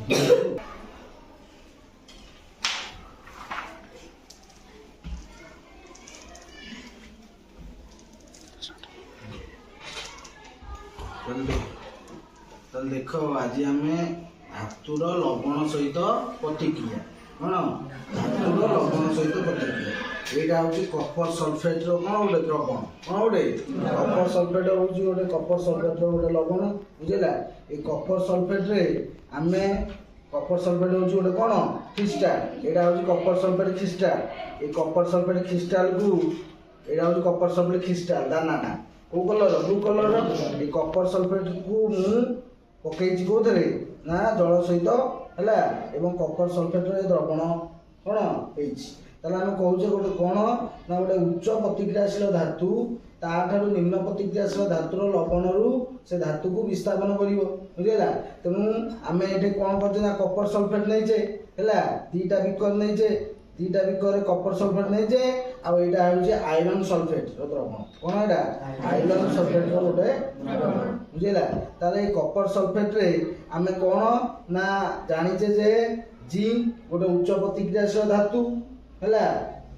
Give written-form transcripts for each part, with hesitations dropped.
देख आज आम धातुर लवण सहित प्रतिक्रिया कौन धातुर लवण सहित प्रतिक्रिया यहाँ हूँ कपर सल्फेट कौन गोटे द्रवण कौन गोटे कपर सल्फेट हूँ गोटे कपर सल्फेट गोटे लवण बुझेगा ये कपर सल्फेट रे आम कपर सल्फेट हूँ गोटे कौन क्रिस्टाल यहाँ हूँ कपर सल्फेट क्रिस्टाल ये कपर सल्फेट क्रिस्टाल को यहाँ हूँ कपर सल्फेट क्रिस्टाल दाना कौ कलर ब्लू कलर ये कपर सल्फेट को मु पकई कौन ना जल सहित है एवं कपर सल्फेट द्रवण कौन होता आम कहे गोटे कौन ना गोटे उच्च प्रतिक्रियाशील धातु ताठू निम्न प्रतिक्रियाशील धातुर लवण से धातु को विस्थापन कर बुझेगा तेणु आम ये कौन कर कपर सल्फेट नहींचे है दीटा बिकर नहींचे दीटा बिकर कपर सल्फेट नहींचे आईटा हूँ आयरन सल्फेट द्रवण कौन यहाँ आयरन सल्फेट गोटे बुझेगा तार कपर सल्फेट रे आम कौन ना जानीचे जे जिंक गोटे उच्च प्रतिक्रियाशील धातु है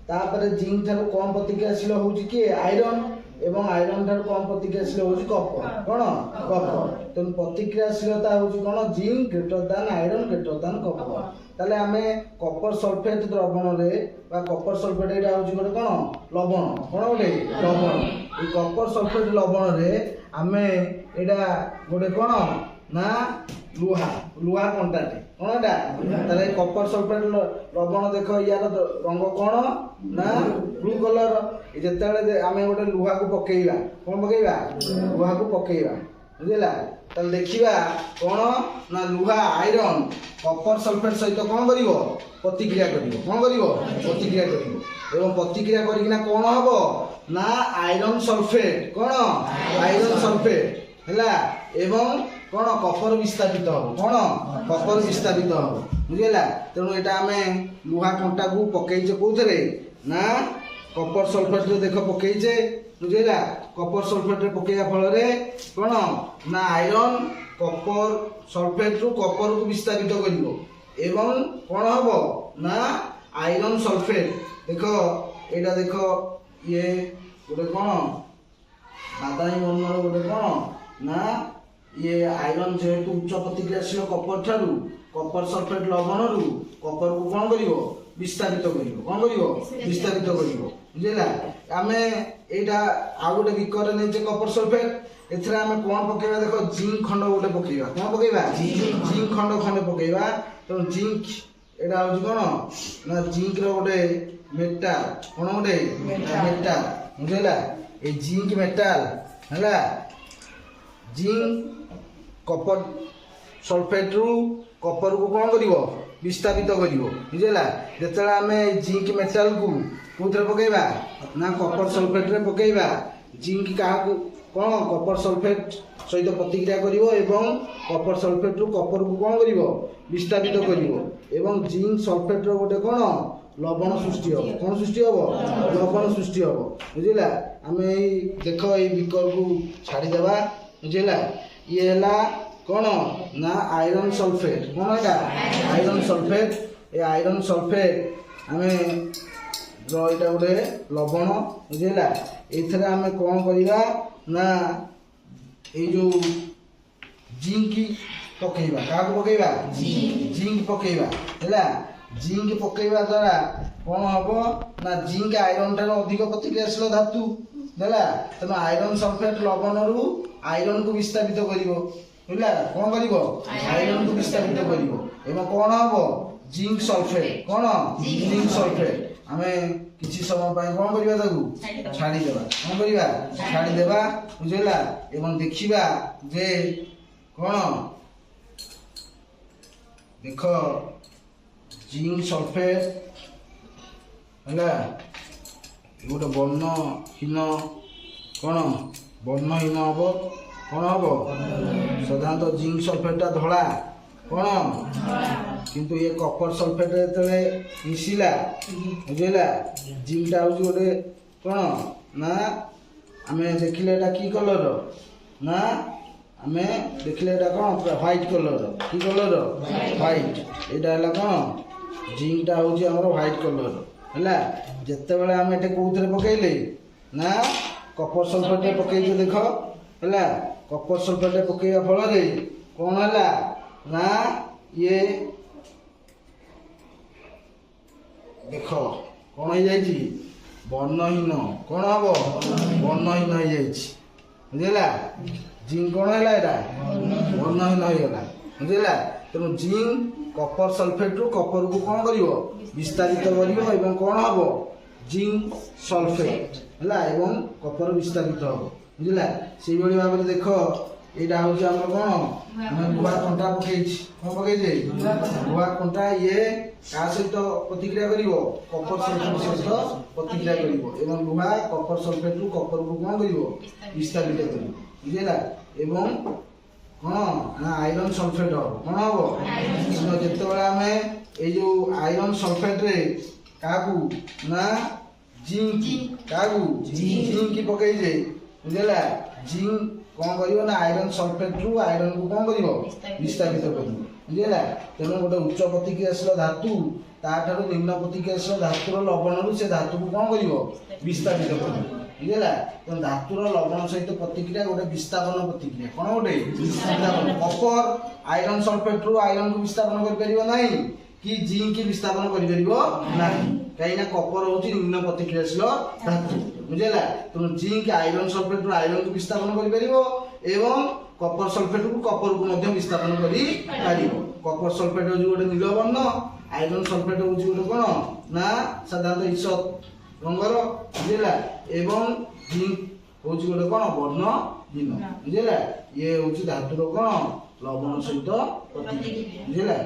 तापर जिंक ठार कम प्रतिक्रियाशील होउछि कि आयरन एवं आयरन ठार कम प्रतिक्रियाशील होउछि कपर कौन कपर तेणु प्रतिक्रियाशीलता होउछि कौन zinc greater than iron greater than copper ताले आमे कपर सल्फेट द्रवण रे बा कपर सल्फेट एटा होउछि गोटे कौन लवण कौन गोटे लवण ए कपर सल्फेट लवण रे आमे एटा गोटे कौन ना लुहा लुहा कंटाटे कौन एटा ताले कपर सल्फेट लवण देख यार रंग कौन ना ब्लू कलर जेते आमे गोटे लुहा को पकेइबा कौन पकेइबा लुहा को पकेइबा बुझिला ताले देखिबा कौन ना लुहा आयरन कपर सल्फेट सहित कौन करिवो प्रतिक्रिया करिवो कौन करिवो प्रतिक्रिया करिवो एवं प्रतिक्रिया करिकिना कौन हबो ना आयरन सल्फेट कौन आयरन सल्फेट हैला एवं कौन कपर विस्थापित हम कौन कपर विस्थापित हम बुझेगा तेणु यहाँ आम लुहा कंटा को पकईचे कौथे ना कपर सल्फेट देख पकईचे बुझेगा कपर सल्फेट पकईवा फल कौन ना आयरन कपर सल्फेट रु कपर को विस्थापित कर कौन हम ना आयरन सल्फेट देख यहाँ देख ये गोटे कौन बादामी वर्णर गोटे कौन ना ये आयरन जेहेतु उच्च प्रतिक्रियाशील कपर ठारू कपर सल्फेट लवण रु कपर को कौन करिवो विस्थापित करिवो कौन करिवो विस्थापित करिवो बुझेला आमे एटा आ गोटे बिकर नेचे कपर सल्फेट एथरा आमे कौन पकेबा देखो जिंक खंड गोटे पकेबा कौन पकेबा जिंक खंड खंड पकेबा तो जिंक एटा होची कोन ना जिंक रो गोटे मेटल कोन गोटे मेटल बुझेला ए जिंक मेटल हला जिंक कपर सल्फेट रु कपर को कौन करिवो विस्थापित करिवो बुझेला जेतला आमे जिंक मेटल को कोथरे पकेबा ना कपर सल्फेट रे पकेबा जिंक का कौन कपर सल्फेट सहित प्रतिक्रिया करिवो एवं कपर सल्फेट रु कपर को कौन करिवो विस्थापित करिवो एवं जिंक सल्फेट रो गोटे कौन लवण सृष्टि हो कौन सृष्टि हो लवण सृष्टि हो बुझेला आमे देख ए बिकर को छाड़ी देबा बुझेला ये है कौन ना आयरन सल्फेट कौन है आयरन सल्फेट ये आयरन सल्फेट आम यहाँ गोटे लवण बुझेगा ये आम कौन करवा ना ये जो जिंक पकेबा क्या पकेबा जिंक पकेबा है जिंक पकेबा द्वारा कौन हम ना जिंक आयरन ठार अधिक प्रतिक्रियाशील धातु है तेना आयरन सल्फेट लवण रु आयरन को विस्थापित करिवो बुझला कौन करिवो आयरन को विस्थापित करिवो एवं कौन हबो जिंक सल्फेट कौन जिंक सल्फेट आमे किछि समय पाए कौन करिवा ताकू छाड़ी देबा कौन करिवा छाड़ी देबा बुझला एवं देखिबा जे कौन देखो जिंक सल्फेट हैला गोटे वर्णहीन कौन वर्णहीन हम कौन हम साधारणतः जिंक सल्फेटा धला कौन किंतु ये कपर सल्फेट जो मिसिला बुझेगा जिंकटा हूँ गोटे कौन ना आम देखिले कि कलर ना आमे देखले एटा कोन पूरा व्हाइट कलर की कलर व्हाइट एटा हला कोन जिंक टा होची हमर व्हाइट कलर हला जत्ते बेले आमे एटे कोउथरे पकेइले ना कपर सल्फेट रे पकेइले देखो हला कपर सल्फेट रे पकेइया फल रे कोन हला ना ये देखो कोन हो जाई वर्णहीन कोन हबो वर्णहीन हो जाई बुझला जिंक कोन हला एटा वर्णहीन हो गला बुझला तेनु जिंक कपर सल्फेट रु कपर को कोन करिवो विस्तारित करिवो एवं कोन हबो जिंक सल्फेट हला एवं कपर विस्तारित हबो बुझला सेही बडी भाबरे देखो एटा होची हमर कोन हम लुहा कंटा पकेइछि कोन पकेइछि लुहा कंटा ये का सहित प्रतिक्रिया करिवो कपर सल्फेट सहित प्रतिक्रिया करिवो एवं लुहा कपर सल्फेट रु कपर को कोन करिवो विस्तारित करिवो बुझला एवं कोन ना आयरन सल्फेट हो कोन हबो तो जत्ते बेला हमें ए जो आयरन सल्फेट रे काकू ना जिंक काकू जिंक की पकेइ जे बुझला जिंक कोन करिवो ना आयरन सल्फेट रु आयरन को कोन करिवो विस्तारित करिवो बुझला तेनो गोटे उच्च प्रतिक्रियाशील धातु ताठारु निम्न प्रतिक्रियाशील धातुर लवण रु से धातु को कोन करिवो विस्तारित करिवो बुझला तो धातुर लवण सहित प्रतिक्रिया गोटे विस्थापन प्रतिक्रिया कोन गोटे विस्थापन कपर आयरन सल्फेट रु आयरन को विस्थापन कर परिबो नाही कि जिंक की विस्थापन कर परिबो नाही काईना कपर होची निम्न प्रतिक्रियाशील धातु बुझला तो जिंक आयरन सल्फेट रु आयरन को विस्थापन कर परिबो एवं कपर सल्फेट को कपर को मध्य विस्थापन करी पारिबो कपर सल्फेट होची गोटे नील वर्ण आयरन सल्फेट होची गोटे कोन ना साधारणतः ईसत रंगर बुझला एवं जिंक होची गोटे कोन वर्णहीन बुझला ये होची धातुर कोन लवण सहित प्रतिक्रिया बुझला।